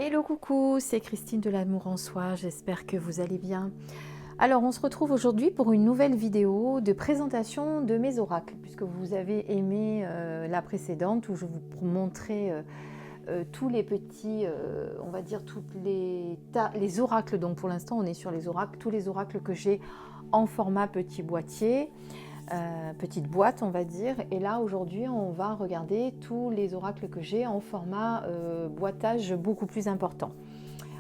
Hello coucou, c'est Christine de l'Amour en Soi, j'espère que vous allez bien. Alors on se retrouve aujourd'hui pour une nouvelle vidéo de présentation de mes oracles, puisque vous avez aimé la précédente où je vous montrais tous les petits, on va dire toutes les oracles. Donc pour l'instant on est sur les oracles, tous les oracles que j'ai en format petit boîtier. Petite boîte on va dire, et là aujourd'hui on va regarder tous les oracles que j'ai en format boîtage beaucoup plus important.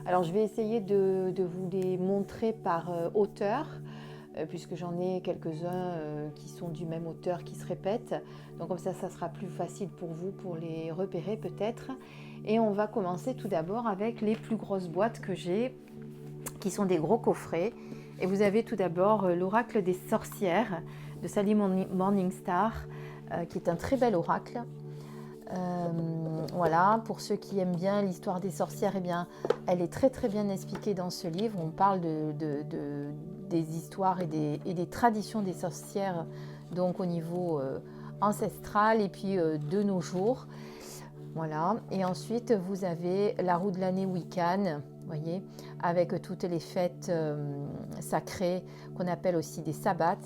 Alors je vais essayer de vous les montrer par hauteur, puisque j'en ai quelques-uns qui sont du même hauteur, qui se répètent, donc comme ça sera plus facile pour vous pour les repérer peut-être. Et on va commencer tout d'abord avec les plus grosses boîtes que j'ai, qui sont des gros coffrets. Et vous avez tout d'abord l'oracle des sorcières de Sally Morningstar, qui est un très bel oracle. Voilà, pour ceux qui aiment bien l'histoire des sorcières, eh bien, elle est très très bien expliquée dans ce livre. On parle des histoires et des traditions des sorcières, donc au niveau ancestral et puis de nos jours. Voilà, et ensuite vous avez la roue de l'année Wiccan, voyez, avec toutes les fêtes sacrées qu'on appelle aussi des sabbats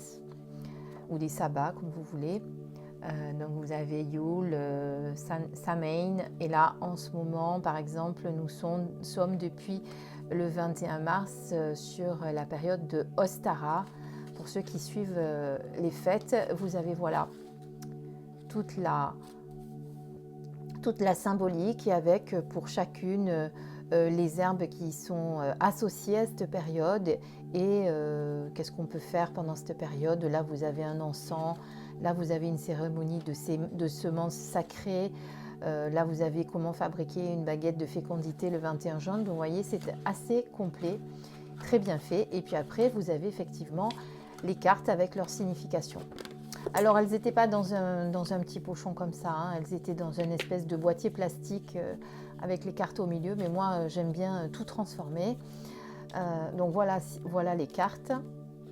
ou des sabbats comme vous voulez. Donc vous avez Yule, Samhain, et là en ce moment par exemple nous sommes depuis le 21 mars sur la période de Ostara. Pour ceux qui suivent les fêtes, vous avez voilà toute la symbolique, et avec pour chacune les herbes qui sont associées à cette période, et qu'est-ce qu'on peut faire pendant cette période. Là vous avez un encens, là vous avez une cérémonie de semences sacrées, là vous avez comment fabriquer une baguette de fécondité le 21 juin. Donc vous voyez, c'est assez complet, très bien fait. Et puis après vous avez effectivement les cartes avec leur signification. Alors elles n'étaient pas dans un petit pochon comme ça, hein. Elles étaient dans une espèce de boîtier plastique avec les cartes au milieu, mais moi j'aime bien tout transformer. Donc voilà les cartes.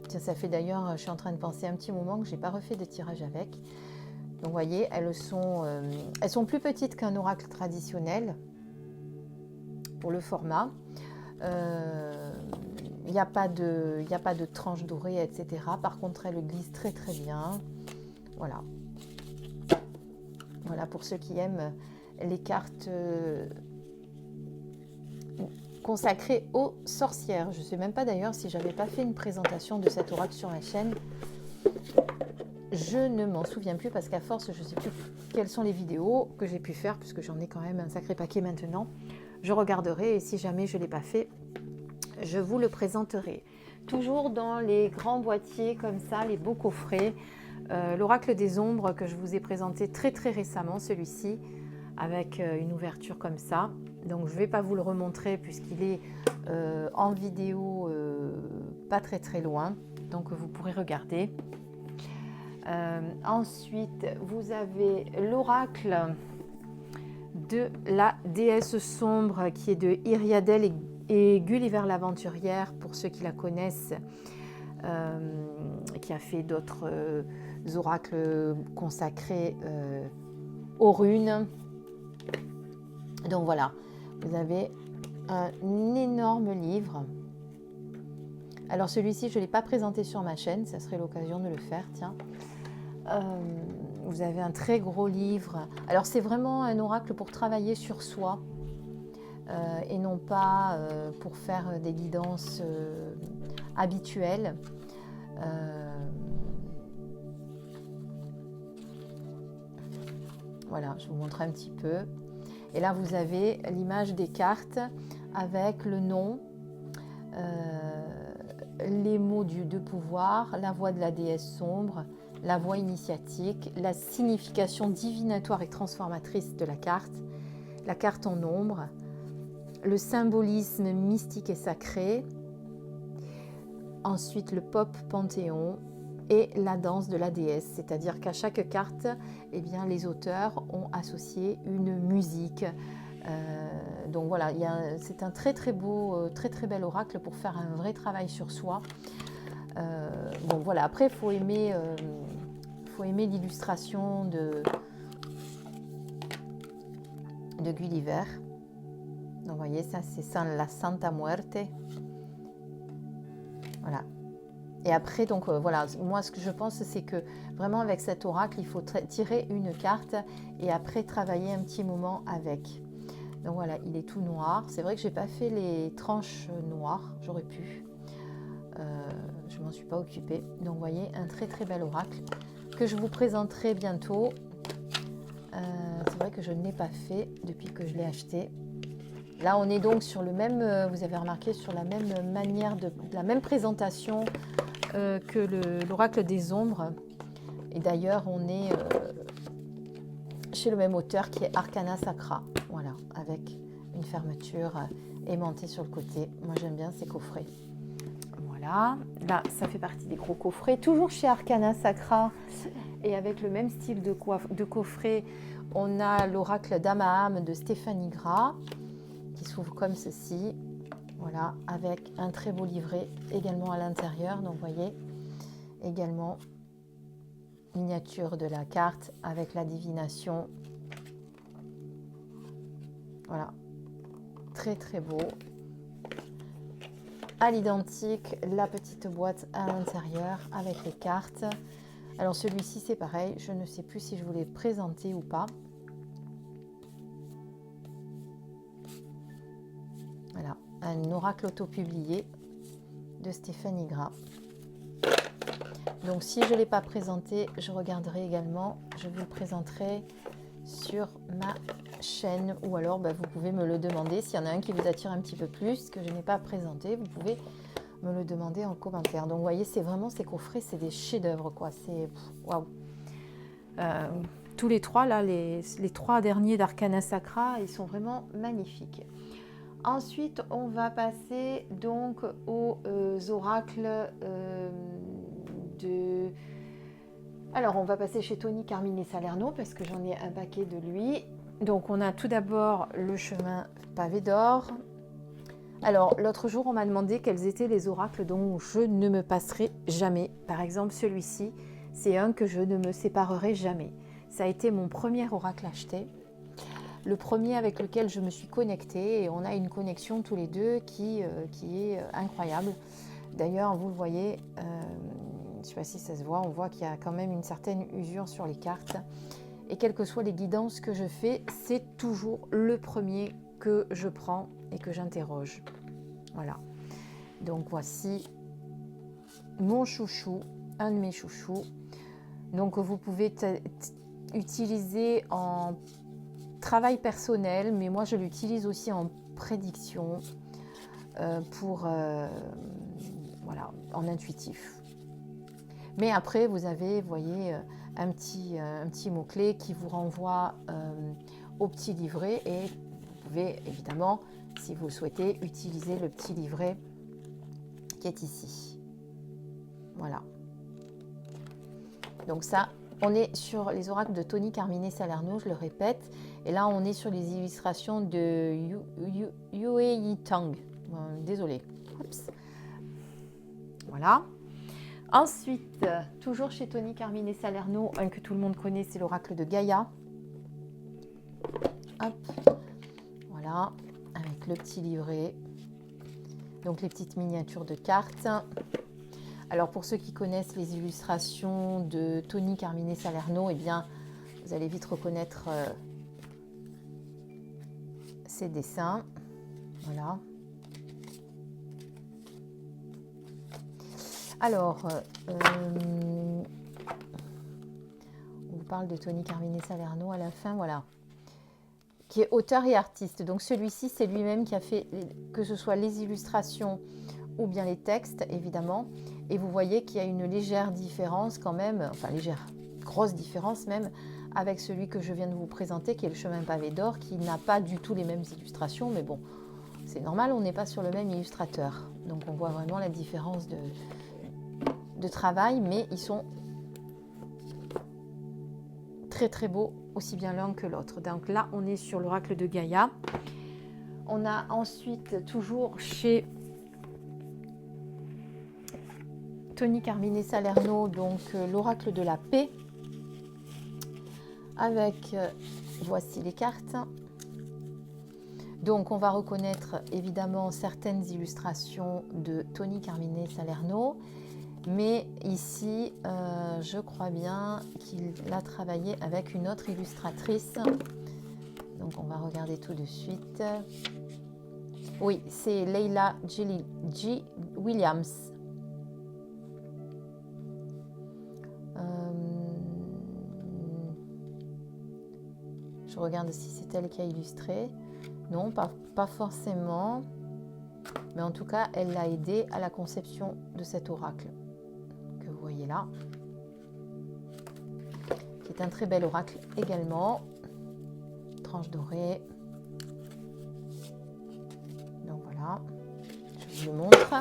Tiens, ça fait d'ailleurs, je suis en train de penser un petit moment que je n'ai pas refait de tirage avec. Donc vous voyez, elles sont plus petites qu'un oracle traditionnel pour le format. Il n'y a pas de tranche dorée, etc. Par contre, elles glissent très très bien. Voilà. Voilà pour ceux qui aiment les cartes consacrées aux sorcières. Je ne sais même pas d'ailleurs si j'avais pas fait une présentation de cet oracle sur ma chaîne. Je ne m'en souviens plus parce qu'à force, je ne sais plus quelles sont les vidéos que j'ai pu faire, puisque j'en ai quand même un sacré paquet maintenant. Je regarderai, et si jamais je ne l'ai pas fait, je vous le présenterai. Toujours dans les grands boîtiers comme ça, les beaux coffrets. L'oracle des ombres que je vous ai présenté très très récemment, celui-ci, avec une ouverture comme ça. Donc je ne vais pas vous le remontrer puisqu'il est en vidéo pas très très loin, donc vous pourrez regarder. Ensuite vous avez l'oracle de la déesse sombre, qui est de Iriadel et Gulliver l'aventurière, pour ceux qui la connaissent, qui a fait d'autres oracles consacrés aux runes. Donc voilà, vous avez un énorme livre. Alors celui-ci, je ne l'ai pas présenté sur ma chaîne, ça serait l'occasion de le faire, tiens. Vous avez un très gros livre. Alors c'est vraiment un oracle pour travailler sur soi, et non pas pour faire des guidances habituelles. Voilà, je vous montre un petit peu. Et là, vous avez l'image des cartes avec le nom, les mots de pouvoir, la voix de la déesse sombre, la voix initiatique, la signification divinatoire et transformatrice de la carte en ombre, le symbolisme mystique et sacré, ensuite le pop panthéon et la danse de la déesse. C'est-à-dire qu'à chaque carte, eh bien, les auteurs ont associé une musique. Donc voilà, c'est un très très beau, très très bel oracle pour faire un vrai travail sur soi. Bon voilà, après il faut aimer l'illustration de Gulliver. Donc, vous voyez, ça, c'est la Santa Muerte. Voilà. Et après, donc, voilà, moi, ce que je pense, c'est que vraiment, avec cet oracle, il faut tirer une carte et après, travailler un petit moment avec. Donc, voilà, il est tout noir. C'est vrai que je n'ai pas fait les tranches noires. J'aurais pu. Je ne m'en suis pas occupée. Donc, vous voyez, un très, très bel oracle que je vous présenterai bientôt. C'est vrai que je ne l'ai pas fait depuis que je l'ai acheté. Là, on est donc sur le même, vous avez remarqué, sur la même manière, la même présentation que l'oracle des ombres. Et d'ailleurs, on est chez le même auteur qui est Arcana Sacra. Voilà, avec une fermeture aimantée sur le côté. Moi, j'aime bien ces coffrets. Voilà, là, ça fait partie des gros coffrets. Toujours chez Arcana Sacra et avec le même style de coffret, on a l'oracle d'Amaham de Stéphanie Gras qui s'ouvre comme ceci. Voilà, avec un très beau livret également à l'intérieur. Donc, vous voyez, également miniature de la carte avec la divination. Voilà, très très beau. À l'identique, la petite boîte à l'intérieur avec les cartes. Alors celui-ci c'est pareil, je ne sais plus si je vous l'ai présenté ou pas. Voilà, un oracle auto-publié de Stéphanie Gras. Donc si je ne l'ai pas présenté, je regarderai également, je vous le présenterai sur ma chaîne ou alors vous pouvez me le demander. S'il y en a un qui vous attire un petit peu plus, que je n'ai pas présenté, vous pouvez me le demander en commentaire. Donc vous voyez, c'est vraiment ces coffrets, c'est des chefs-d'œuvre quoi. C'est waouh. Tous les trois là, les trois derniers d'Arcana Sacra, ils sont vraiment magnifiques. Ensuite, on va passer donc aux oracles de... Alors, on va passer chez Tony Carmine Salerno parce que j'en ai un paquet de lui. Donc, on a tout d'abord le chemin pavé d'or. Alors, l'autre jour, on m'a demandé quels étaient les oracles dont je ne me passerai jamais. Par exemple, celui-ci, c'est un que je ne me séparerai jamais. Ça a été mon premier oracle acheté. Le premier avec lequel je me suis connectée et on a une connexion tous les deux qui est incroyable. D'ailleurs, vous le voyez, je ne sais pas si ça se voit, on voit qu'il y a quand même une certaine usure sur les cartes. Et quelles que soient les guidances que je fais, c'est toujours le premier que je prends et que j'interroge. Voilà. Donc voici mon chouchou, un de mes chouchous. Donc vous pouvez utiliser en travail personnel, mais moi je l'utilise aussi en prédiction voilà, en intuitif. Mais après vous avez, vous voyez, un petit mot-clé qui vous renvoie au petit livret et vous pouvez évidemment, si vous le souhaitez, utiliser le petit livret qui est ici. Voilà. Donc ça, on est sur les oracles de Tony Carmine Salerno, je le répète. Et là, on est sur les illustrations de Yue Yi-Tang. Désolée. Oups. Voilà. Ensuite, toujours chez Tony Carmine Salerno, un que tout le monde connaît, c'est l'oracle de Gaïa. Hop. Voilà. Avec le petit livret. Donc, les petites miniatures de cartes. Alors, pour ceux qui connaissent les illustrations de Tony Carmine Salerno, eh bien, vous allez vite reconnaître ces dessins. Voilà. Alors, on vous parle de Tony Carmine Salerno à la fin, voilà, qui est auteur et artiste. Donc celui-ci, c'est lui-même qui a fait, que ce soit les illustrations ou bien les textes, évidemment. Et vous voyez qu'il y a une légère différence quand même, enfin légère, grosse différence même, avec celui que je viens de vous présenter, qui est le chemin pavé d'or, qui n'a pas du tout les mêmes illustrations, mais bon, c'est normal, on n'est pas sur le même illustrateur. Donc on voit vraiment la différence de travail, mais ils sont très très beaux, aussi bien l'un que l'autre. Donc là, on est sur l'oracle de Gaïa. On a ensuite, toujours chez Tony Carmine Salerno, donc l'oracle de la paix, avec, voici les cartes. Donc on va reconnaître évidemment certaines illustrations de Tony Carmine Salerno, mais ici je crois bien qu'il a travaillé avec une autre illustratrice. Donc on va regarder tout de suite. Oui, c'est Leila G. Williams. Je regarde si c'est elle qui a illustré. Non, pas forcément. Mais en tout cas, elle l'a aidé à la conception de cet oracle que vous voyez là. Qui est un très bel oracle également. Tranche dorée. Donc voilà, je vous le montre.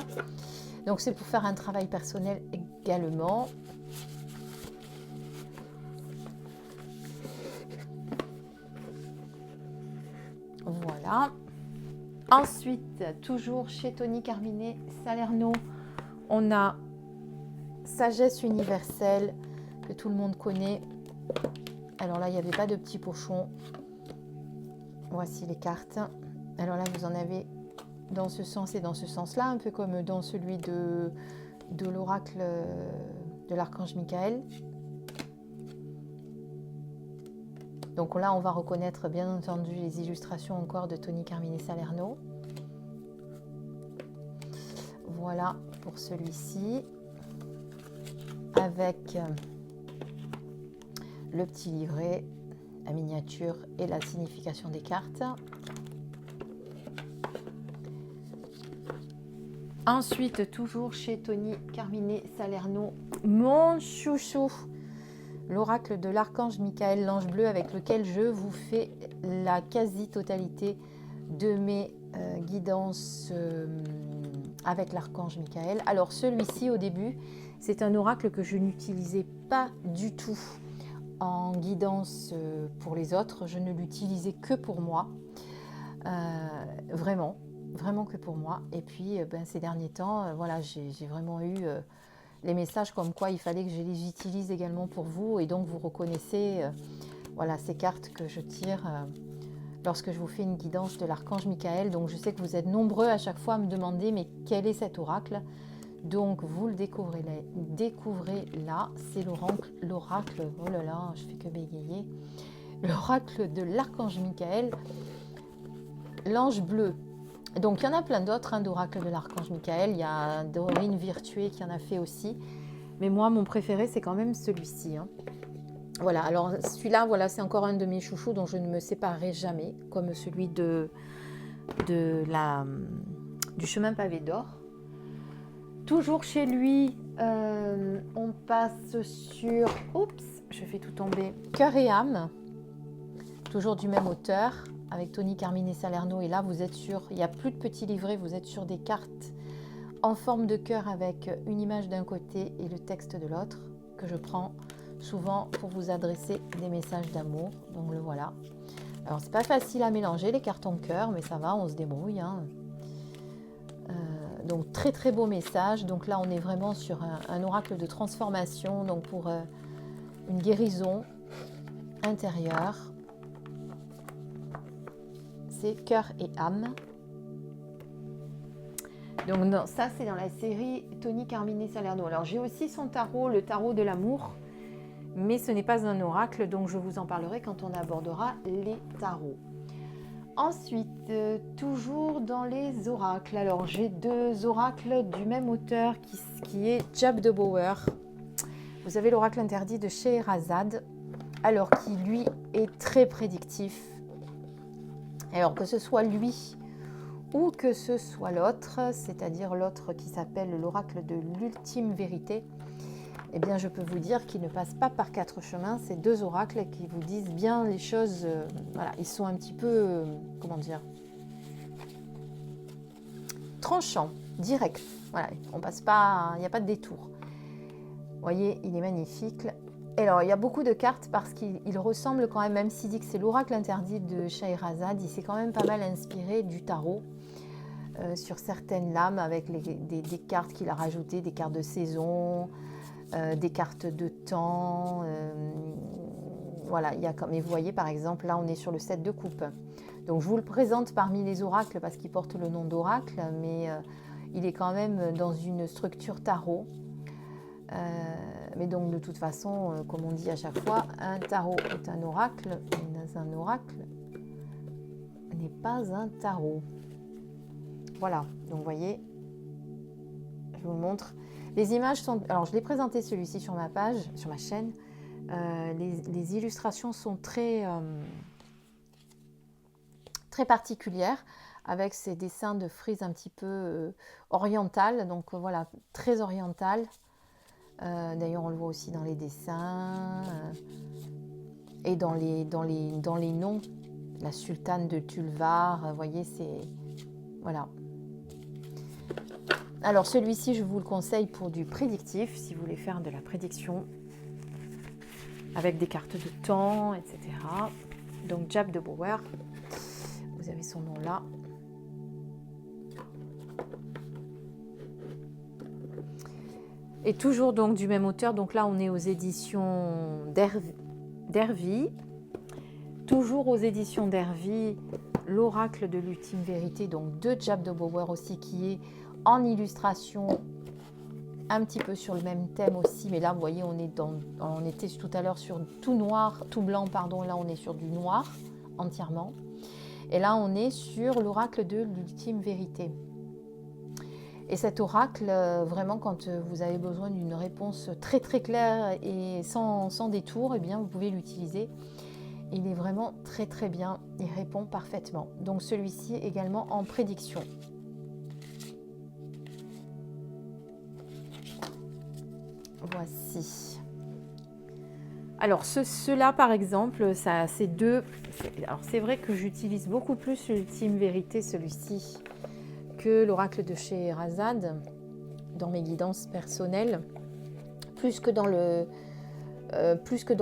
Donc c'est pour faire un travail personnel également. Voilà. Ensuite, toujours chez Tony Carmine Salerno, on a Sagesse universelle que tout le monde connaît. Alors là, il n'y avait pas de petit pochon. Voici les cartes. Alors là, vous en avez dans ce sens et dans ce sens-là, un peu comme dans celui de l'oracle de l'archange Michael. Donc là, on va reconnaître bien entendu les illustrations encore de Tony Carmine Salerno. Voilà pour celui-ci, avec le petit livret, la miniature et la signification des cartes. Ensuite, toujours chez Tony Carmine Salerno, mon chouchou, l'oracle de l'archange Michael, l'ange bleu, avec lequel je vous fais la quasi-totalité de mes guidances avec l'archange Michael. Alors celui-ci, au début, c'est un oracle que je n'utilisais pas du tout en guidance pour les autres. Je ne l'utilisais que pour moi, vraiment que pour moi. Et puis ces derniers temps, voilà, j'ai vraiment eu les messages comme quoi il fallait que je les utilise également pour vous, et donc vous reconnaissez voilà, ces cartes que je tire lorsque je vous fais une guidance de l'archange Michael. Donc je sais que vous êtes nombreux à chaque fois à me demander mais quel est cet oracle. Donc vous le découvrez là, c'est l'oracle, oh là là, je fais que bégayer, l'oracle de l'archange Michael, l'ange bleu. Donc il y en a plein d'autres d'oracles de l'archange Michael. Il y a Dorine Virtuée qui en a fait aussi, mais moi mon préféré c'est quand même celui-ci. Voilà, alors celui-là, voilà, c'est encore un de mes chouchous dont je ne me séparerai jamais, comme celui du chemin pavé d'or. Toujours chez lui, on passe sur, oups, je fais tout tomber, Cœur et âme, toujours du même auteur, avec Tony Carmine Salerno. Et là, vous êtes sur, il n'y a plus de petits livrets, vous êtes sur des cartes en forme de cœur avec une image d'un côté et le texte de l'autre, que je prends souvent pour vous adresser des messages d'amour. Donc le voilà. Alors c'est pas facile à mélanger les cartons cœur, mais ça va, on se débrouille. Donc très très beau message. Donc là on est vraiment sur un oracle de transformation, donc pour une guérison intérieure. C'est cœur et âme. Donc non, ça c'est dans la série Tony Carmine Salerno. Alors j'ai aussi son tarot, le tarot de l'amour, mais ce n'est pas un oracle, donc je vous en parlerai quand on abordera les tarots. Ensuite, toujours dans les oracles, alors j'ai deux oracles du même auteur qui est Jab de Bauer. Vous avez l'oracle interdit de Scheherazade, alors qui lui est très prédictif. Alors que ce soit lui ou que ce soit l'autre, c'est-à-dire l'autre qui s'appelle l'oracle de l'ultime vérité, eh bien je peux vous dire qu'ils ne passent pas par quatre chemins, ces deux oracles qui vous disent bien les choses, voilà, ils sont un petit peu, comment dire, tranchants, directs, voilà, on passe pas, il n'y a pas de détour. Vous voyez, il est magnifique. Et alors, il y a beaucoup de cartes parce qu'il ressemble quand même s'il dit que c'est l'oracle interdit de Scheherazade, il s'est quand même pas mal inspiré du tarot sur certaines lames avec des cartes qu'il a rajoutées, des cartes de saison, des cartes de temps. Voilà, il y a comme, et vous voyez par exemple, là on est sur le 7 de coupe. Donc je vous le présente parmi les oracles parce qu'il porte le nom d'oracle, mais il est quand même dans une structure tarot. Mais donc de toute façon, comme on dit à chaque fois, un tarot est un oracle, mais un oracle n'est pas un tarot. Voilà, donc vous voyez, je vous montre. Les images sont... Alors je l'ai présenté celui-ci sur ma page, sur ma chaîne. Les illustrations sont très particulières, avec ces dessins de frise un petit peu orientales, donc voilà, très orientales. D'ailleurs, on le voit aussi dans les dessins et dans les noms. La sultane de Tulvar, vous voyez, c'est... Voilà. Alors, celui-ci, je vous le conseille pour du prédictif, si vous voulez faire de la prédiction, avec des cartes de temps, etc. Donc, Jack de Bauer, vous avez son nom là. Et toujours donc du même auteur, donc là on est aux éditions d'Hervy. Toujours aux éditions d'Hervy, l'oracle de l'ultime vérité, donc de Jack de Bauer aussi, qui est en illustration, un petit peu sur le même thème aussi, mais là vous voyez on était tout à l'heure sur tout noir, tout blanc pardon, là on est sur du noir entièrement. Et là on est sur l'oracle de l'ultime vérité. Et cet oracle, vraiment, quand vous avez besoin d'une réponse très très claire et sans détour, eh bien, vous pouvez l'utiliser. Il est vraiment très très bien, il répond parfaitement. Donc celui-ci également en prédiction. Voici. Alors ceux-là par exemple, ça c'est deux. Alors c'est vrai que j'utilise beaucoup plus l'ultime vérité, celui-ci, que l'oracle de Scheherazade dans mes guidances personnelles, plus que dans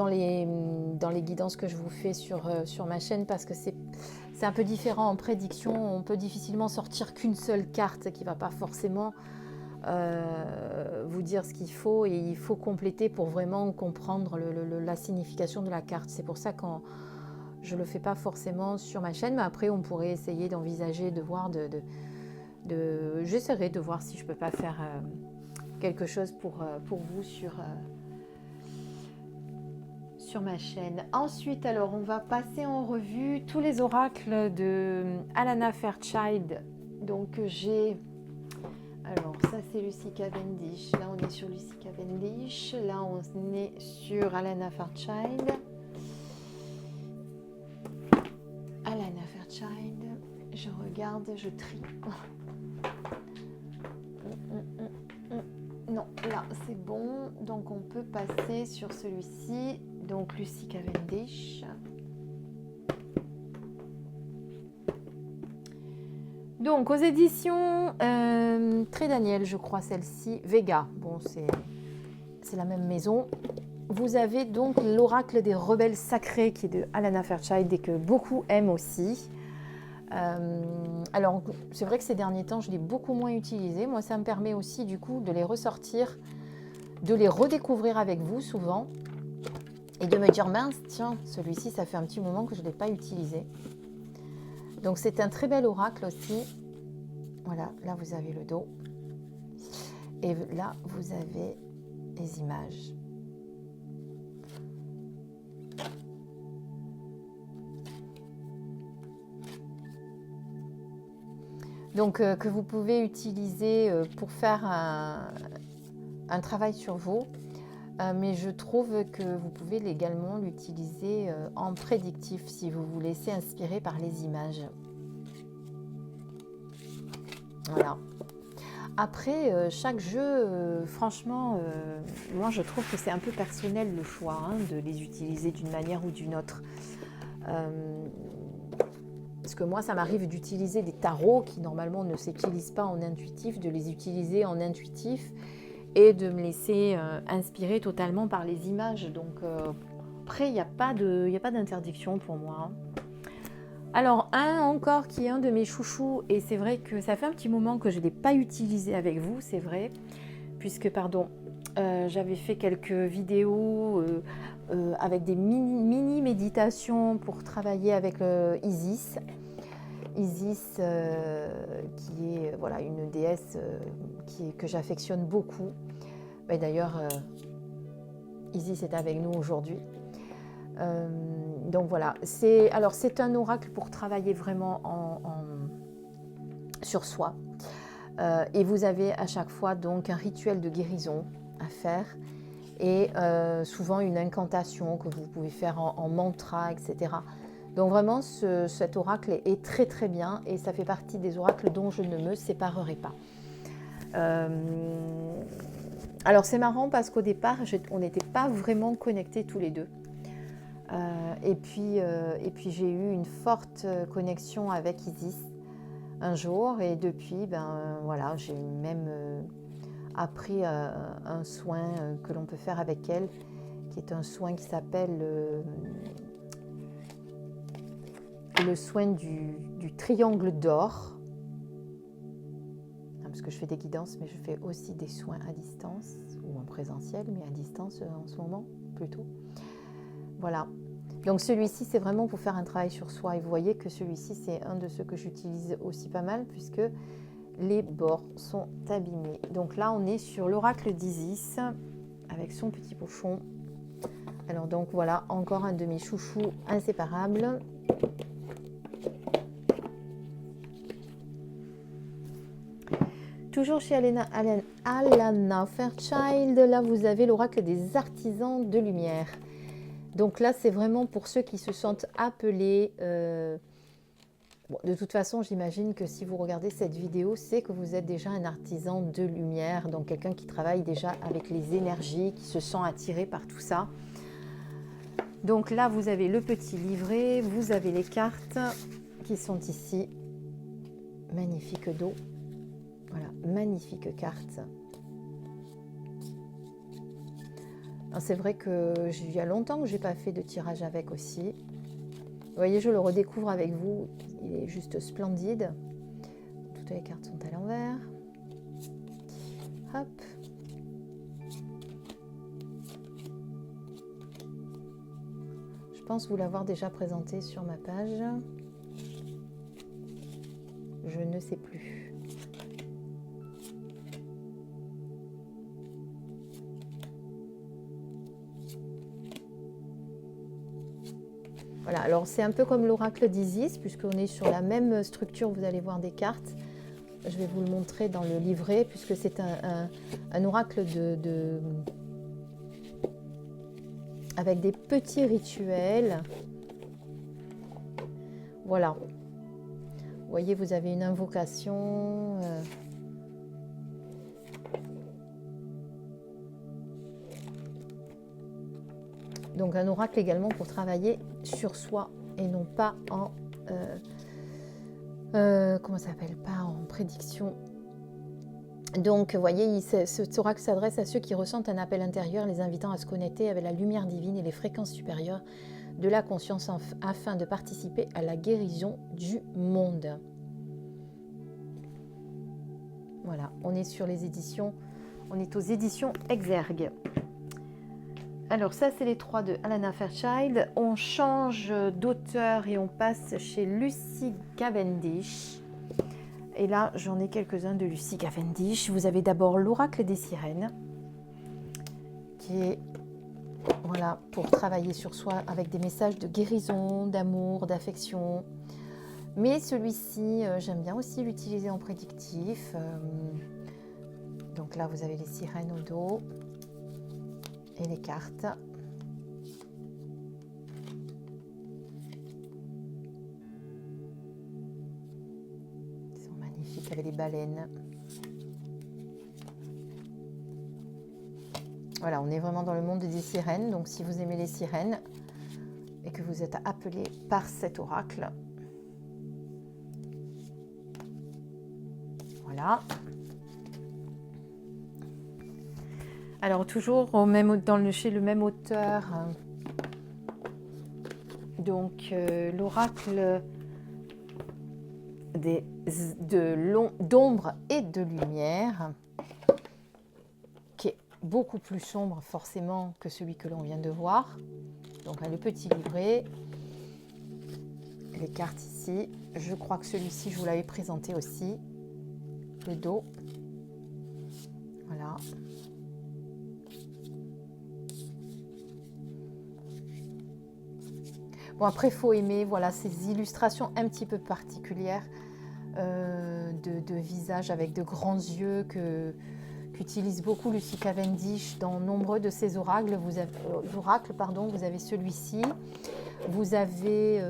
les guidances que je vous fais sur ma chaîne, parce que c'est un peu différent en prédiction. On peut difficilement sortir qu'une seule carte qui ne va pas forcément vous dire ce qu'il faut, et il faut compléter pour vraiment comprendre la signification de la carte. C'est pour ça que je ne le fais pas forcément sur ma chaîne, mais après on pourrait essayer d'envisager de voir j'essaierai de voir si je peux pas faire quelque chose pour vous sur ma chaîne. Ensuite, alors on va passer en revue tous les oracles de Alana Fairchild. Donc j'ai, alors ça c'est Lucy Cavendish, là on est sur Lucy Cavendish, là on est sur Alana Fairchild. Alana Fairchild, je regarde, je trie. Non, là c'est bon, donc on peut passer sur celui-ci, donc Lucy Cavendish. Donc aux éditions Très Daniel, je crois celle-ci, Vega, bon c'est la même maison. Vous avez donc l'oracle des rebelles sacrés qui est de Alana Fairchild et que beaucoup aiment aussi. Alors c'est vrai que ces derniers temps je l'ai beaucoup moins utilisé. Moi ça me permet aussi du coup de les ressortir, de les redécouvrir avec vous souvent et de me dire mince tiens celui-ci ça fait un petit moment que je ne l'ai pas utilisé. Donc c'est un très bel oracle aussi. Voilà, là vous avez le dos et là vous avez les images. Donc que vous pouvez utiliser pour faire un travail sur vous, mais je trouve que vous pouvez également l'utiliser en prédictif si vous vous laissez inspirer par les images. Voilà. Après, chaque jeu, franchement, moi je trouve que c'est un peu personnel le choix de les utiliser d'une manière ou d'une autre. Parce que moi, ça m'arrive d'utiliser des tarots qui normalement ne s'utilisent pas en intuitif, de les utiliser en intuitif et de me laisser inspirer totalement par les images. Donc après, il n'y a pas d'interdiction pour moi. Alors, un encore qui est un de mes chouchous, et c'est vrai que ça fait un petit moment que je ne l'ai pas utilisé avec vous, c'est vrai, puisque, j'avais fait quelques vidéos avec des mini méditations pour travailler avec Isis. Isis, qui est voilà, une déesse que j'affectionne beaucoup. D'ailleurs, Isis est avec nous aujourd'hui. Donc voilà, c'est un oracle pour travailler vraiment sur soi. Et vous avez à chaque fois donc un rituel de guérison à faire et souvent une incantation que vous pouvez faire en mantra, etc. Donc vraiment, cet oracle est très très bien et ça fait partie des oracles dont je ne me séparerai pas. Alors c'est marrant parce qu'au départ, on n'était pas vraiment connectés tous les deux. Et puis j'ai eu une forte connexion avec Isis un jour et depuis, voilà, j'ai même appris un soin que l'on peut faire avec elle, qui est un soin qui s'appelle le soin du triangle d'or. Parce que je fais des guidances, mais je fais aussi des soins à distance, ou en présentiel, mais à distance en ce moment, plutôt. Voilà. Donc celui-ci, c'est vraiment pour faire un travail sur soi. Et vous voyez que celui-ci, c'est un de ceux que j'utilise aussi pas mal, puisque les bords sont abîmés. Donc là, on est sur l'oracle d'Isis, avec son petit pochon. Alors donc voilà, encore un de mes chouchous inséparables. Toujours chez Alana Fairchild, là vous avez l'oracle des artisans de lumière. Donc là c'est vraiment pour ceux qui se sentent appelés. Bon, de toute façon j'imagine que si vous regardez cette vidéo, c'est que vous êtes déjà un artisan de lumière, donc quelqu'un qui travaille déjà avec les énergies, qui se sent attiré par tout ça. Donc là vous avez le petit livret, vous avez les cartes qui sont ici. Magnifique dos. Voilà, magnifique carte. C'est vrai que il y a longtemps que je n'ai pas fait de tirage avec aussi. Vous voyez, je le redécouvre avec vous. Il est juste splendide. Toutes les cartes sont à l'envers. Hop. Je pense vous l'avoir déjà présenté sur ma page. Je ne sais plus. Voilà, alors c'est un peu comme l'oracle d'Isis, puisqu'on est sur la même structure, vous allez voir des cartes. Je vais vous le montrer dans le livret, puisque c'est un oracle avec des petits rituels. Voilà. Vous voyez, vous avez une invocation. Donc un oracle également pour travailler sur soi et non pas en comment ça s'appelle, pas en prédiction. Donc vous voyez, cet oracle s'adresse à ceux qui ressentent un appel intérieur, les invitant à se connecter avec la lumière divine et les fréquences supérieures de la conscience afin de participer à la guérison du monde. Voilà, on est sur les éditions, on est aux éditions Exergue. Alors ça, c'est les 3 de Alana Fairchild. On change d'auteur et on passe chez Lucy Cavendish. Et là, j'en ai quelques-uns de Lucy Cavendish. Vous avez d'abord l'oracle des sirènes, qui est voilà, pour travailler sur soi avec des messages de guérison, d'amour, d'affection. Mais celui-ci, j'aime bien aussi l'utiliser en prédictif. Donc là, vous avez les sirènes au dos. Et les cartes. Ils sont magnifiques avec les baleines. Voilà, on est vraiment dans le monde des sirènes. Donc si vous aimez les sirènes et que vous êtes appelé par cet oracle. Voilà. Alors toujours chez le même auteur, donc l'oracle d'ombre et de lumière, qui est beaucoup plus sombre forcément que celui que l'on vient de voir. Donc le petit livret, les cartes ici. Je crois que celui-ci, je vous l'avais présenté aussi. Le dos. Voilà. Bon, après, il faut aimer, voilà, ces illustrations un petit peu particulières de visage avec de grands yeux qu'utilise beaucoup Lucy Cavendish dans nombreux de ses oracles. Vous avez celui-ci. Vous avez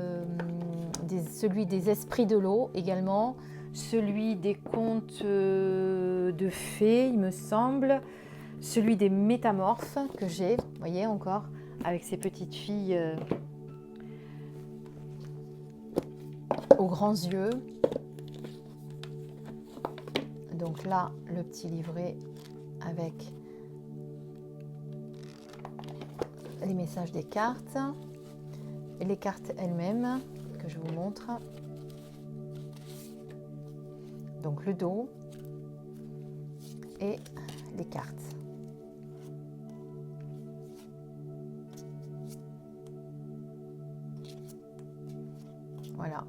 celui des esprits de l'eau également. Celui des contes de fées, il me semble. Celui des métamorphes que j'ai, vous voyez encore, avec ces petites filles aux grands yeux. Donc là, le petit livret avec les messages des cartes et les cartes elles-mêmes que je vous montre. Donc le dos et les cartes. Voilà.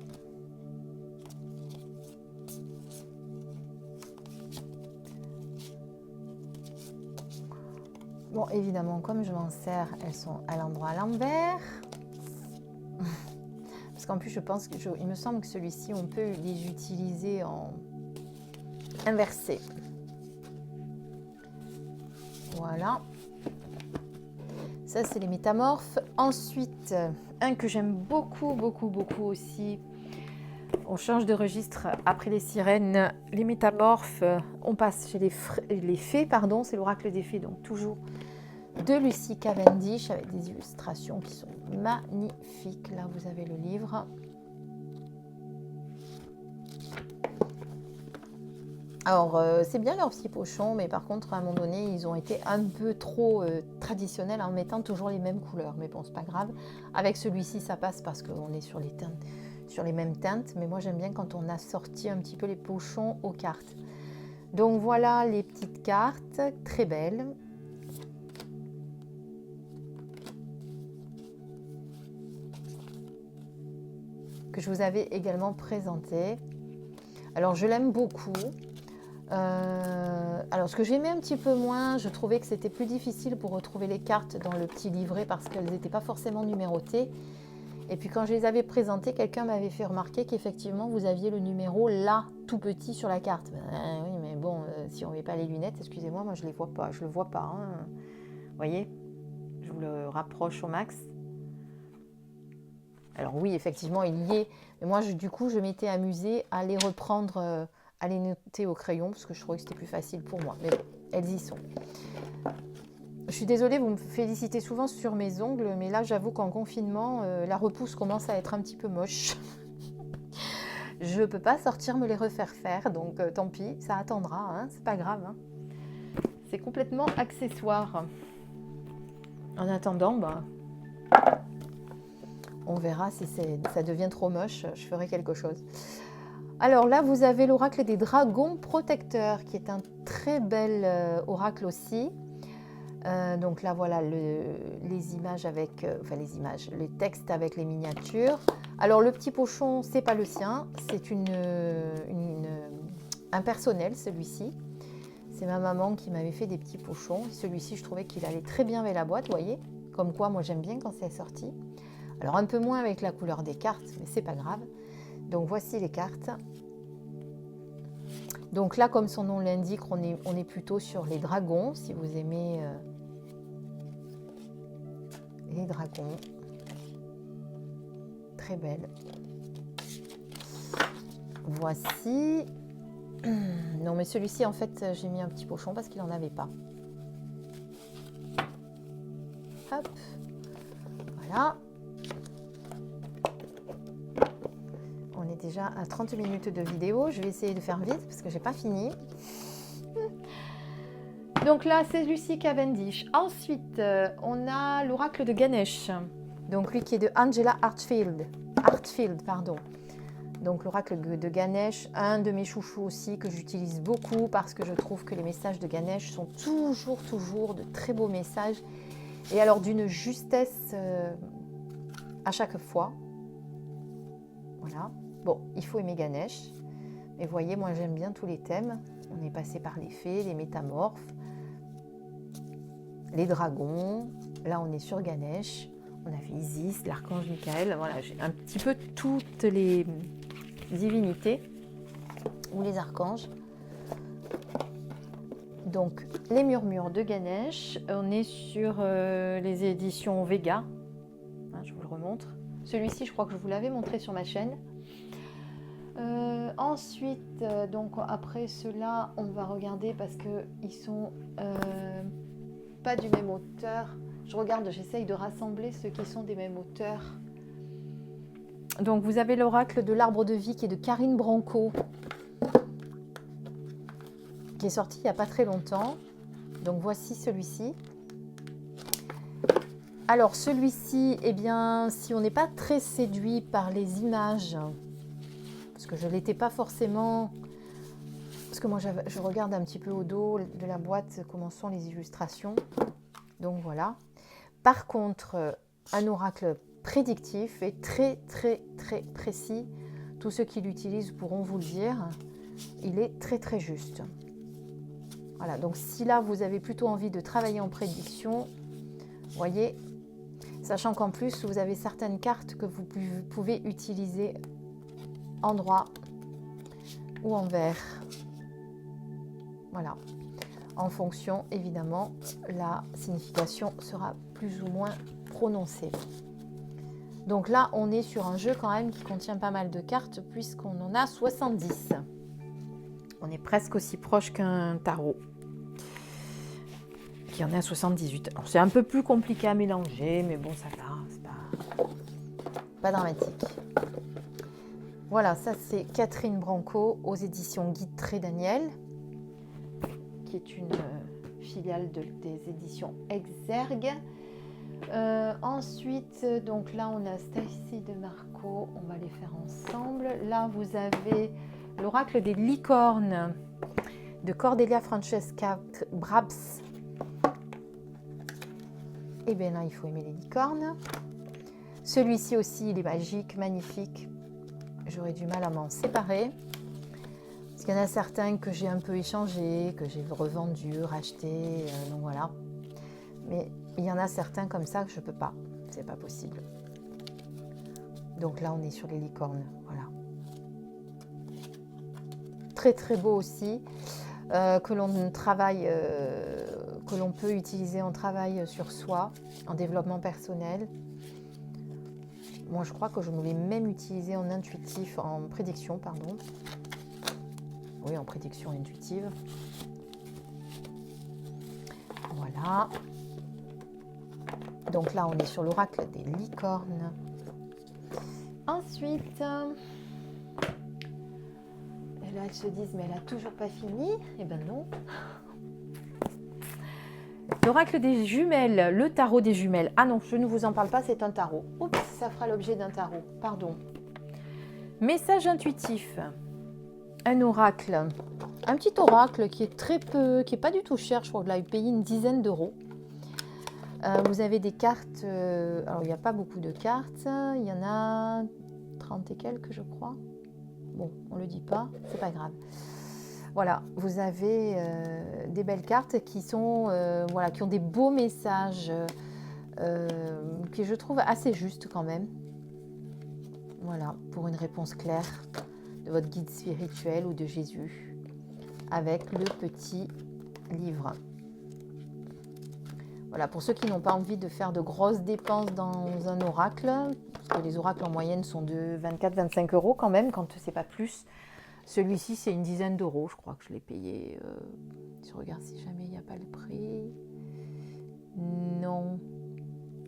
Bon, évidemment, comme je m'en sers, elles sont à l'endroit à l'envers. Parce qu'en plus, je pense que il me semble que celui-ci, on peut les utiliser en inversé. Voilà. Ça, c'est les métamorphes. Ensuite, un que j'aime beaucoup, beaucoup, beaucoup aussi. On change de registre après les sirènes, les métamorphes. On passe chez les fées, pardon. C'est l'oracle des fées, donc toujours de Lucy Cavendish avec des illustrations qui sont magnifiques. Là, vous avez le livre. Alors, c'est bien leurs petits pochons, mais par contre, à un moment donné, ils ont été un peu trop traditionnels en mettant toujours les mêmes couleurs. Mais bon, c'est pas grave. Avec celui-ci, ça passe parce qu'on est sur les teintes, sur les mêmes teintes. Mais moi, j'aime bien quand on assortit un petit peu les pochons aux cartes. Donc, voilà les petites cartes, très belles. Que je vous avais également présenté. Alors, je l'aime beaucoup. Alors, ce que j'aimais un petit peu moins, je trouvais que c'était plus difficile pour retrouver les cartes dans le petit livret parce qu'elles n'étaient pas forcément numérotées. Et puis, quand je les avais présentées, quelqu'un m'avait fait remarquer qu'effectivement, vous aviez le numéro là, tout petit sur la carte. Ben, oui, mais bon, si on ne met pas les lunettes, excusez-moi, moi je les vois pas, je le vois pas. Hein. Vous voyez, je vous le rapproche au max. Alors oui, effectivement, il y est. Mais moi, du coup, je m'étais amusée à les reprendre, à les noter au crayon, parce que je trouvais que c'était plus facile pour moi. Mais bon, elles y sont. Je suis désolée, vous me félicitez souvent sur mes ongles, mais là, j'avoue qu'en confinement, la repousse commence à être un petit peu moche. Je ne peux pas sortir me les refaire faire, donc tant pis, ça attendra, hein, c'est pas grave. Hein. C'est complètement accessoire. En attendant, bah... on verra si ça devient trop moche, je ferai quelque chose. Alors là, vous avez l'oracle des dragons protecteurs, qui est un très bel oracle aussi. Donc là, voilà les images avec, les textes avec les miniatures. Alors le petit pochon, c'est pas le sien, c'est un personnel, celui-ci. C'est ma maman qui m'avait fait des petits pochons. Celui-ci, je trouvais qu'il allait très bien avec la boîte, vous voyez. Comme quoi, moi j'aime bien quand c'est sorti. Alors un peu moins avec la couleur des cartes, mais c'est pas grave. Donc voici les cartes. Donc là, comme son nom l'indique, on est plutôt sur les dragons, si vous aimez les dragons. Très belle. Voici. Non, mais celui-ci, en fait, j'ai mis un petit pochon parce qu'il n'en avait pas. Hop. Voilà. On est déjà à 30 minutes de vidéo. Je vais essayer de faire vite parce que j'ai pas fini. Donc là, c'est Lucy Cavendish. Ensuite, on a l'oracle de Ganesh. Donc lui qui est de Angela Hartfield, pardon. Donc l'oracle de Ganesh, un de mes chouchous aussi que j'utilise beaucoup parce que je trouve que les messages de Ganesh sont toujours de très beaux messages. Et alors d'une justesse à chaque fois. Voilà. Bon, il faut aimer Ganesh. Mais vous voyez, moi j'aime bien tous les thèmes. On est passé par les fées, les métamorphes, les dragons. Là, on est sur Ganesh. On a fait Isis, l'archange Michael. Voilà, j'ai un petit peu toutes les divinités ou les archanges. Donc, les murmures de Ganesh. On est sur les éditions Vega. Hein, je vous le remontre. Celui-ci, je crois que je vous l'avais montré sur ma chaîne. Ensuite, donc après cela, on va regarder parce qu'ils sont pas du même auteur. Je regarde, j'essaye de rassembler ceux qui sont des mêmes auteurs. Donc vous avez l'oracle de l'arbre de vie qui est de Karine Branco, qui est sorti il n'y a pas très longtemps. Donc voici celui-ci. Alors celui-ci, eh bien, si on n'est pas très séduit par les images, parce que je ne l'étais pas forcément, parce que moi je regarde un petit peu au dos de la boîte comment sont les illustrations. Donc voilà. Par contre, un oracle prédictif et très très très précis. Tous ceux qui l'utilisent pourront vous le dire. Il est très très juste. Voilà, donc si là vous avez plutôt envie de travailler en prédiction, voyez, sachant qu'en plus vous avez certaines cartes que vous pouvez utiliser en droit ou en vert. Voilà. En fonction, évidemment, la signification sera plus ou moins prononcée. Donc là, on est sur un jeu quand même qui contient pas mal de cartes puisqu'on en a 70. On est presque aussi proche qu'un tarot qui en a 78. C'est un peu plus compliqué à mélanger, mais bon, ça va, c'est pas dramatique. Voilà, ça c'est Catherine Branco aux éditions Guide Trait Daniel, qui est une filiale des éditions Exergue. Ensuite, donc là on a Stacy de Marco, on va les faire ensemble. Là vous avez l'oracle des licornes de Cordelia Francesca Brabs. Et bien là il faut aimer les licornes. Celui-ci aussi il est magique, magnifique. J'aurais du mal à m'en séparer. Parce qu'il y en a certains que j'ai un peu échangés, que j'ai revendus, rachetés, donc voilà. Mais il y en a certains comme ça que je ne peux pas. C'est pas possible. Donc là, on est sur les licornes. Voilà. Très très beau aussi. Que l'on travaille, que l'on peut utiliser en travail sur soi, en développement personnel. Moi, je crois que je me l'ai même utilisé en intuitif, en prédiction, pardon. Oui, en prédiction intuitive. Voilà. Donc là, on est sur l'oracle des licornes. Ensuite, et là, elles se disent, mais elle a toujours pas fini. Eh ben non. L'oracle des jumelles, le tarot des jumelles. Ah non, je ne vous en parle pas, c'est un tarot. Oups, ça fera l'objet d'un tarot, pardon. Message intuitif. Un oracle. Un petit oracle qui est très peu, qui n'est pas du tout cher, je crois que là, il paye une dizaine d'euros. Vous avez des cartes, alors il n'y a pas beaucoup de cartes, il y en a 30 et quelques, je crois. Bon, on ne le dit pas, c'est pas grave. Voilà, vous avez des belles cartes qui sont, voilà, qui ont des beaux messages, que je trouve assez justes quand même. Voilà, pour une réponse claire de votre guide spirituel ou de Jésus, avec le petit livre. Voilà, pour ceux qui n'ont pas envie de faire de grosses dépenses dans un oracle, parce que les oracles en moyenne sont de 24-25 euros quand même, quand c'est pas plus. Celui-ci, c'est une dizaine d'euros, je crois que je l'ai payé. Je regarde si jamais il n'y a pas le prix. Non,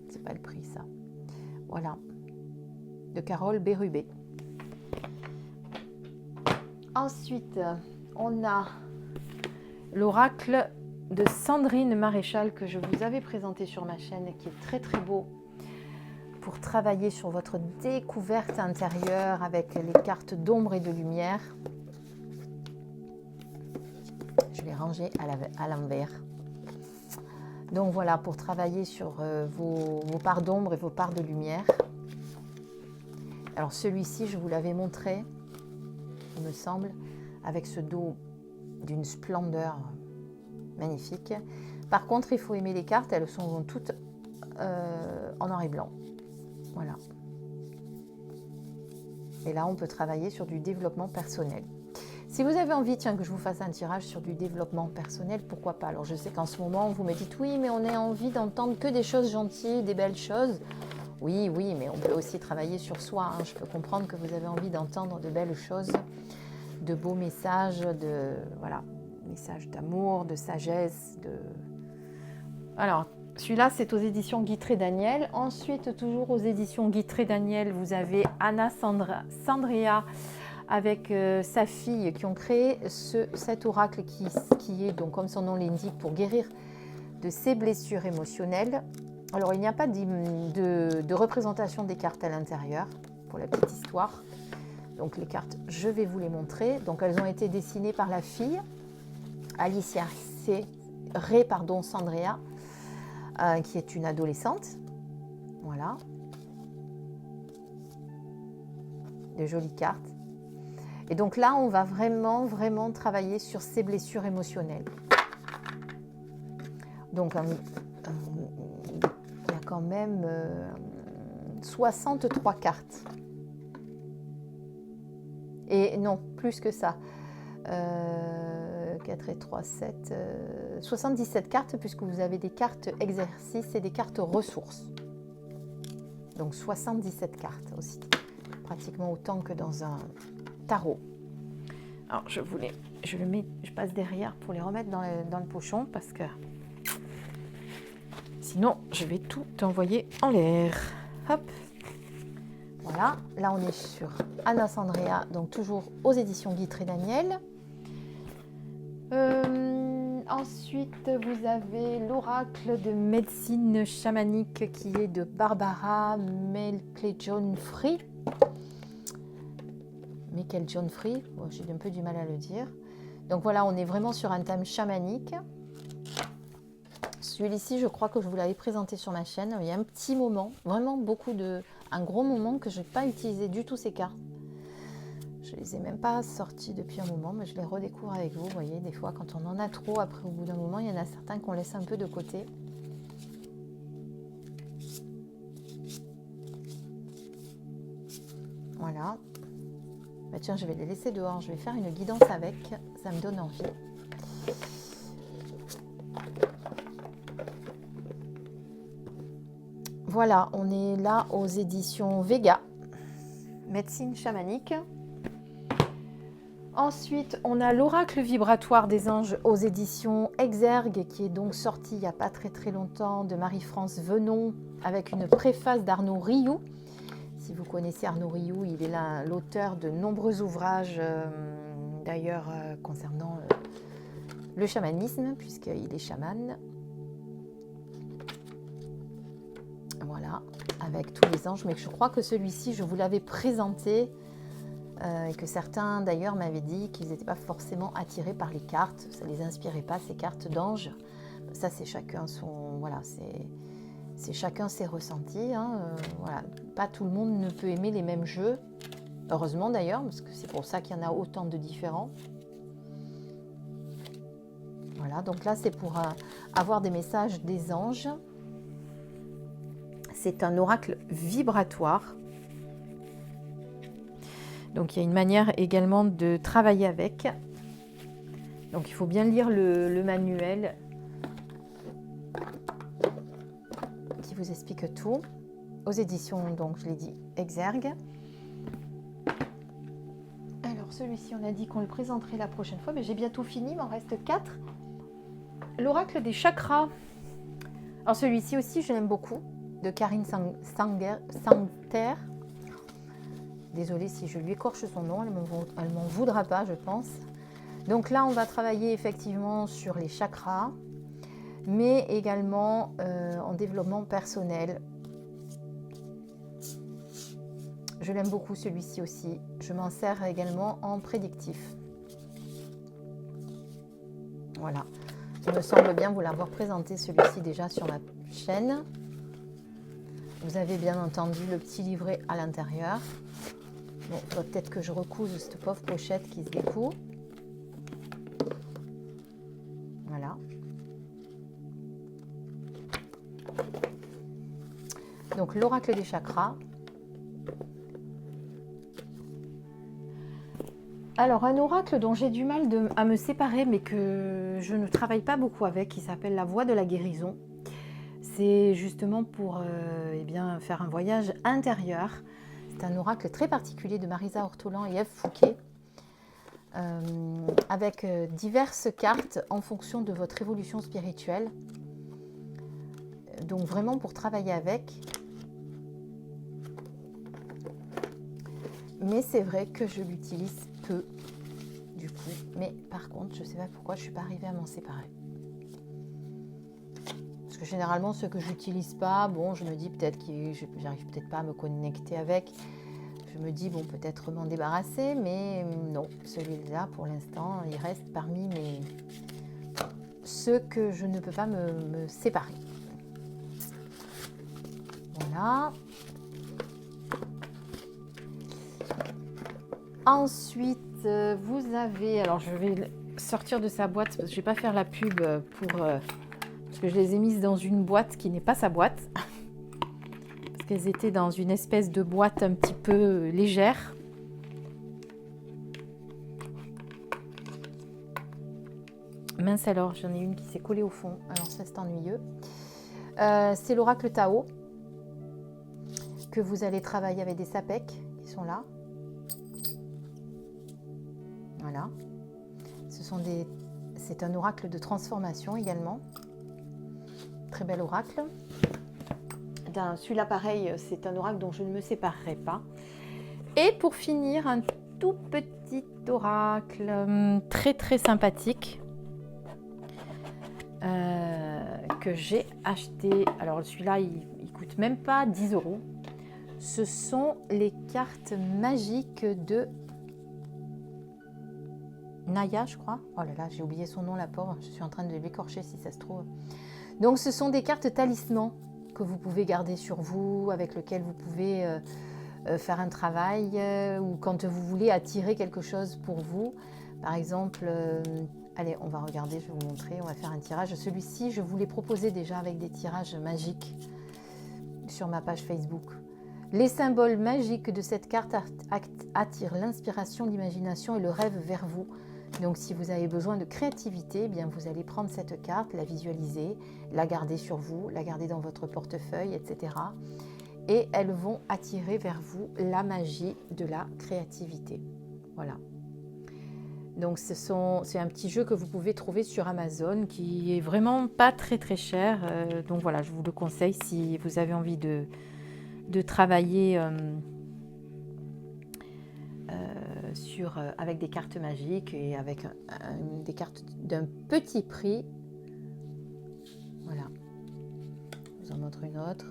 c'est pas le prix ça. Voilà, de Carole Bérubé. Ensuite, on a l'oracle de Sandrine Maréchal que je vous avais présenté sur ma chaîne et qui est très très beau pour travailler sur votre découverte intérieure avec les cartes d'ombre et de lumière. Je l'ai rangé à l'envers. Donc voilà, pour travailler sur vos parts d'ombre et vos parts de lumière. Alors celui-ci, je vous l'avais montré, il me semble, avec ce dos d'une splendeur magnifique. Par contre, il faut aimer les cartes, elles sont toutes en noir et blanc. Voilà. Et là, on peut travailler sur du développement personnel. Si vous avez envie, tiens, que je vous fasse un tirage sur du développement personnel, pourquoi pas? Alors, je sais qu'en ce moment, vous me dites, oui, mais on a envie d'entendre que des choses gentilles, des belles choses. Oui, oui, mais on peut aussi travailler sur soi. Hein. Je peux comprendre que vous avez envie d'entendre de belles choses, de beaux messages, voilà, messages d'amour, de sagesse. Alors, celui-là, c'est aux éditions Guitry Daniel. Ensuite, toujours aux éditions Guitry Daniel, vous avez Anna Sandrea avec sa fille qui ont créé cet oracle qui est, donc, comme son nom l'indique, pour guérir de ses blessures émotionnelles. Alors, il n'y a pas de représentation des cartes à l'intérieur, pour la petite histoire. Donc, les cartes, je vais vous les montrer. Donc, elles ont été dessinées par la fille, Alicia Sandrea, qui est une adolescente. Voilà. De jolies cartes. Et donc là, on va vraiment, vraiment travailler sur ces blessures émotionnelles. Donc, il y a quand même 63 cartes. Et non, plus que ça. 4 et 3, 7, 77 cartes, puisque vous avez des cartes exercices et des cartes ressources. Donc 77 cartes aussi. Pratiquement autant que dans un tarot. Alors je passe derrière pour les remettre dans le pochon parce que sinon je vais tout envoyer en l'air. Hop. Voilà, là on est sur Anna Sandrea, donc toujours aux éditions Guitry Daniel. Ensuite, vous avez l'oracle de médecine chamanique qui est de Barbara Meikle-John-Free. Meikle-John-Free, bon, j'ai un peu du mal à le dire. Donc voilà, on est vraiment sur un thème chamanique. Celui-ci, je crois que je vous l'avais présenté sur ma chaîne. Il y a un petit moment, vraiment un gros moment que je n'ai pas utilisé du tout ces cartes. Je ne les ai même pas sortis depuis un moment, mais je les redécouvre avec vous. Vous voyez, des fois, quand on en a trop, après, au bout d'un moment, il y en a certains qu'on laisse un peu de côté. Voilà. Bah, tiens, je vais les laisser dehors. Je vais faire une guidance avec. Ça me donne envie. Voilà, on est là aux éditions Vega, médecine chamanique. Ensuite, on a l'oracle vibratoire des anges aux éditions Exergue, qui est donc sorti il n'y a pas très longtemps, de Marie-France Venon, avec une préface d'Arnaud Rioux. Si vous connaissez Arnaud Rioux, il est l'auteur de nombreux ouvrages, d'ailleurs concernant le chamanisme, puisqu'il est chaman. Voilà, avec tous les anges. Mais je crois que celui-ci, je vous l'avais présenté, et que certains d'ailleurs m'avaient dit qu'ils n'étaient pas forcément attirés par les cartes, ça ne les inspirait pas, ces cartes d'anges. Ça, c'est chacun c'est chacun ses ressentis. Hein. Voilà. Pas tout le monde ne peut aimer les mêmes jeux, heureusement d'ailleurs, parce que c'est pour ça qu'il y en a autant de différents. Voilà, donc là c'est pour avoir des messages des anges. C'est un oracle vibratoire. Donc il y a une manière également de travailler avec. Donc il faut bien lire le manuel qui vous explique tout. Aux éditions, donc je l'ai dit, Exergue. Alors celui-ci, on a dit qu'on le présenterait la prochaine fois, mais j'ai bientôt fini, il m'en reste 4. L'oracle des chakras. Alors celui-ci aussi, je l'aime beaucoup, de Karine Sanger. Désolée si je lui écorche son nom, elle ne m'en voudra pas, je pense. Donc là, on va travailler effectivement sur les chakras, mais également en développement personnel. Je l'aime beaucoup celui-ci aussi. Je m'en sers également en prédictif. Voilà. Il me semble bien vous l'avoir présenté celui-ci déjà sur ma chaîne. Vous avez bien entendu le petit livret à l'intérieur. Bon, il faudrait peut-être que je recouse cette pauvre pochette qui se découd. Voilà. Donc l'oracle des chakras. Alors un oracle dont j'ai du mal à me séparer mais que je ne travaille pas beaucoup avec, qui s'appelle la voie de la guérison. C'est justement pour eh bien, faire un voyage intérieur. C'est un oracle très particulier de Marisa Ortolan et Ève Fouquet, avec diverses cartes en fonction de votre évolution spirituelle. Donc vraiment pour travailler avec. Mais c'est vrai que je l'utilise peu du coup. Mais par contre, je ne sais pas pourquoi je ne suis pas arrivée à m'en séparer. Parce que généralement, ceux que je n'utilise pas, bon, je me dis peut-être que j'arrive peut-être pas à me connecter avec. Je me dis, bon, peut-être m'en débarrasser, mais non, celui-là, pour l'instant, il reste parmi ceux que je ne peux pas me séparer. Voilà. Ensuite, vous avez... Alors, je vais sortir de sa boîte, parce que je ne vais pas faire la pub parce que je les ai mises dans une boîte qui n'est pas sa boîte. Parce qu'elles étaient dans une espèce de boîte un petit peu légère. Mince alors, j'en ai une qui s'est collée au fond. Alors ça, c'est ennuyeux. C'est l'oracle Tao, que vous allez travailler avec des sapèques qui sont là. Voilà. C'est un oracle de transformation également. Très bel oracle. Celui-là, pareil, c'est un oracle dont je ne me séparerai pas. Et pour finir, un tout petit oracle très très sympathique que j'ai acheté. Alors celui-là, il coûte même pas 10 €. Ce sont les cartes magiques de Naya, je crois. Oh là là, j'ai oublié son nom, la pauvre. Je suis en train de l'écorcher si ça se trouve. Donc ce sont des cartes talismans que vous pouvez garder sur vous, avec lesquelles vous pouvez faire un travail ou quand vous voulez attirer quelque chose pour vous. Par exemple, allez, on va regarder, je vais vous montrer, on va faire un tirage. Celui-ci, je vous l'ai proposé déjà avec des tirages magiques sur ma page Facebook. Les symboles magiques de cette carte attirent l'inspiration, l'imagination et le rêve vers vous. Donc si vous avez besoin de créativité, eh bien vous allez prendre cette carte, la visualiser, la garder sur vous, la garder dans votre portefeuille, etc. Et elles vont attirer vers vous la magie de la créativité. Voilà. Donc c'est un petit jeu que vous pouvez trouver sur Amazon qui est vraiment pas très très cher. Donc voilà, je vous le conseille si vous avez envie de travailler avec des cartes magiques et avec des cartes d'un petit prix. Voilà. Je vous en montre une autre.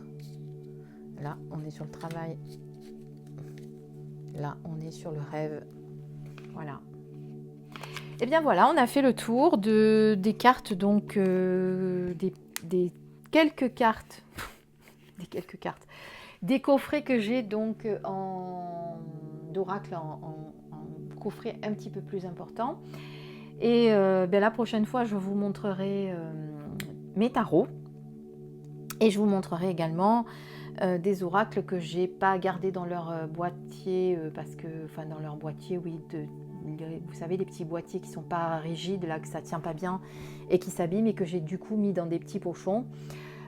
Là, on est sur le travail. Là, on est sur le rêve. Voilà. Et bien voilà, on a fait le tour des cartes, donc des quelques cartes, des coffrets que j'ai donc d'oracle en coffret un petit peu plus important. Et la prochaine fois, je vous montrerai mes tarots et je vous montrerai également des oracles que j'ai pas gardés dans leur boîtier parce que, enfin dans leur boîtier, oui, vous savez, les petits boîtiers qui sont pas rigides, là, que ça tient pas bien et qui s'abîment et que j'ai du coup mis dans des petits pochons.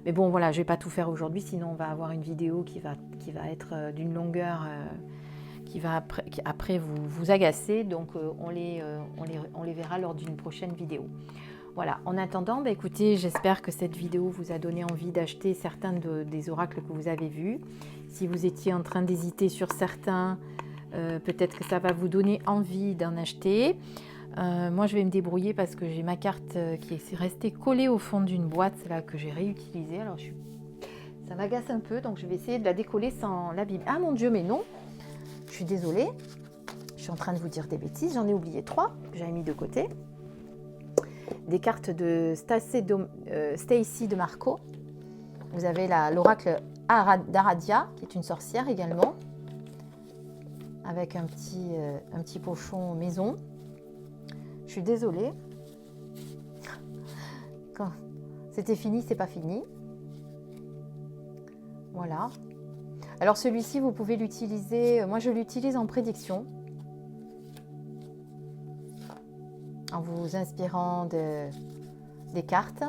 Mais bon, voilà, je vais pas tout faire aujourd'hui, sinon on va avoir une vidéo qui va être d'une longueur qui va après vous agacer. Donc on les verra lors d'une prochaine vidéo. Voilà, en attendant, écoutez, j'espère que cette vidéo vous a donné envie d'acheter certains des oracles que vous avez vus. Si vous étiez en train d'hésiter sur certains, peut-être que ça va vous donner envie d'en acheter. Moi, je vais me débrouiller parce que j'ai ma carte qui est restée collée au fond d'une boîte là, que j'ai réutilisée. Alors, ça m'agace un peu, donc je vais essayer de la décoller sans l'abîmer. Ah mon Dieu, mais non! Je suis désolée. Je suis en train de vous dire des bêtises. J'en ai oublié 3 que j'avais mis de côté. Des cartes de Stacy de Marco. Vous avez l'oracle d'Aradia, qui est une sorcière également, avec un petit pochon maison. Je suis désolée. Quand c'était fini, c'est pas fini. Voilà. Alors celui-ci, vous pouvez l'utiliser, moi je l'utilise en prédiction, en vous inspirant des cartes.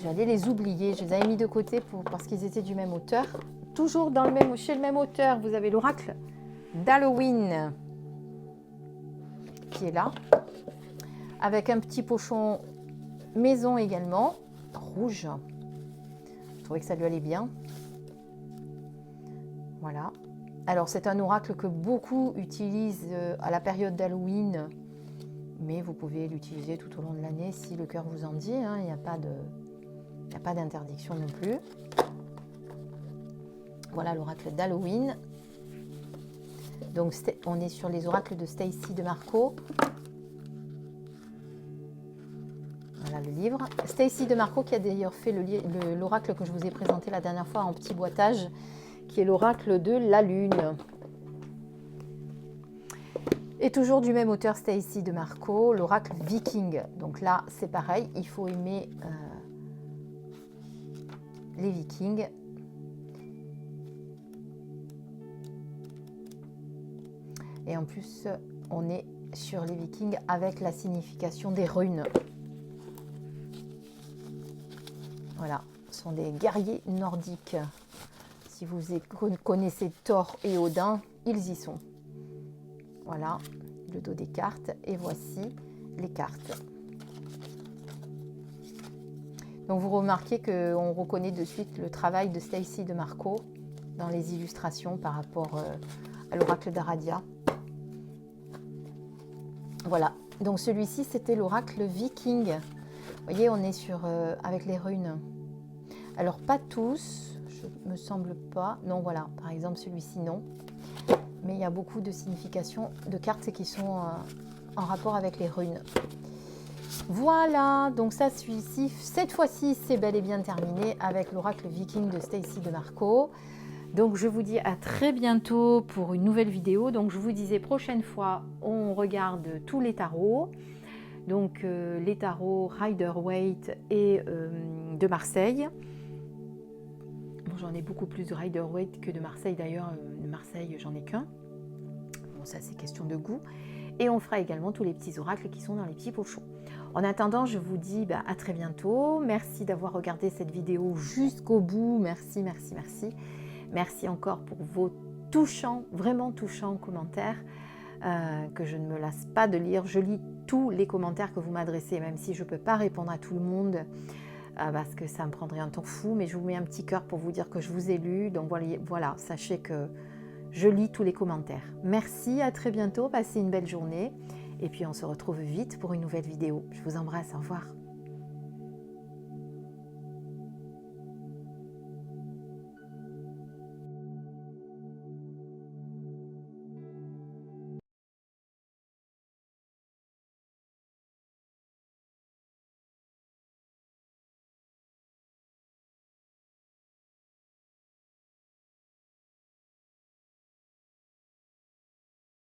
J'allais les oublier, je les avais mis de côté parce qu'ils étaient du même auteur. Toujours chez le même auteur, vous avez l'oracle d'Halloween qui est là, avec un petit pochon maison également, rouge. Je trouvais que ça lui allait bien. Voilà. Alors c'est un oracle que beaucoup utilisent à la période d'Halloween, mais vous pouvez l'utiliser tout au long de l'année si le cœur vous en dit, hein. Il n'y a pas d'interdiction non plus. Voilà l'oracle d'Halloween. Donc on est sur les oracles de Stacy DeMarco. Voilà le livre. Stacy DeMarco qui a d'ailleurs fait l'oracle que je vous ai présenté la dernière fois en petit boitage, qui est l'oracle de la Lune. Et toujours du même auteur, Stacy DeMarco, l'oracle Viking. Donc là, c'est pareil, il faut aimer les Vikings. Et en plus, on est sur les Vikings avec la signification des runes. Voilà, ce sont des guerriers nordiques. Si vous connaissez Thor et Odin, ils y sont. Voilà, le dos des cartes. Et voici les cartes. Donc vous remarquez qu'on reconnaît de suite le travail de Stacy DeMarco dans les illustrations par rapport à l'oracle d'Aradia. Voilà, donc celui-ci c'était l'oracle Viking. Vous voyez, on est avec les runes. Alors pas tous, je me semble pas. Non, voilà, par exemple celui-ci non. Mais il y a beaucoup de significations de cartes qui sont en rapport avec les runes. Voilà, donc ça, celui-ci, cette fois-ci, c'est bel et bien terminé avec l'oracle Viking de Stacy DeMarco. Donc je vous dis à très bientôt pour une nouvelle vidéo. Donc je vous disais, prochaine fois, on regarde tous les tarots. Donc les tarots Rider-Waite et de Marseille. Bon, j'en ai beaucoup plus de Rider-Waite que de Marseille d'ailleurs. De Marseille, j'en ai qu'un. Bon, ça c'est question de goût. Et on fera également tous les petits oracles qui sont dans les petits pochons. En attendant, je vous dis à très bientôt. Merci d'avoir regardé cette vidéo jusqu'au bout. Merci, merci, merci. Merci encore pour vos touchants, vraiment touchants commentaires que je ne me lasse pas de lire. Je lis tous les commentaires que vous m'adressez, même si je ne peux pas répondre à tout le monde parce que ça me prendrait un temps fou. Mais je vous mets un petit cœur pour vous dire que je vous ai lu. Donc voilà, sachez que je lis tous les commentaires. Merci, à très bientôt. Passez une belle journée. Et puis on se retrouve vite pour une nouvelle vidéo. Je vous embrasse, au revoir.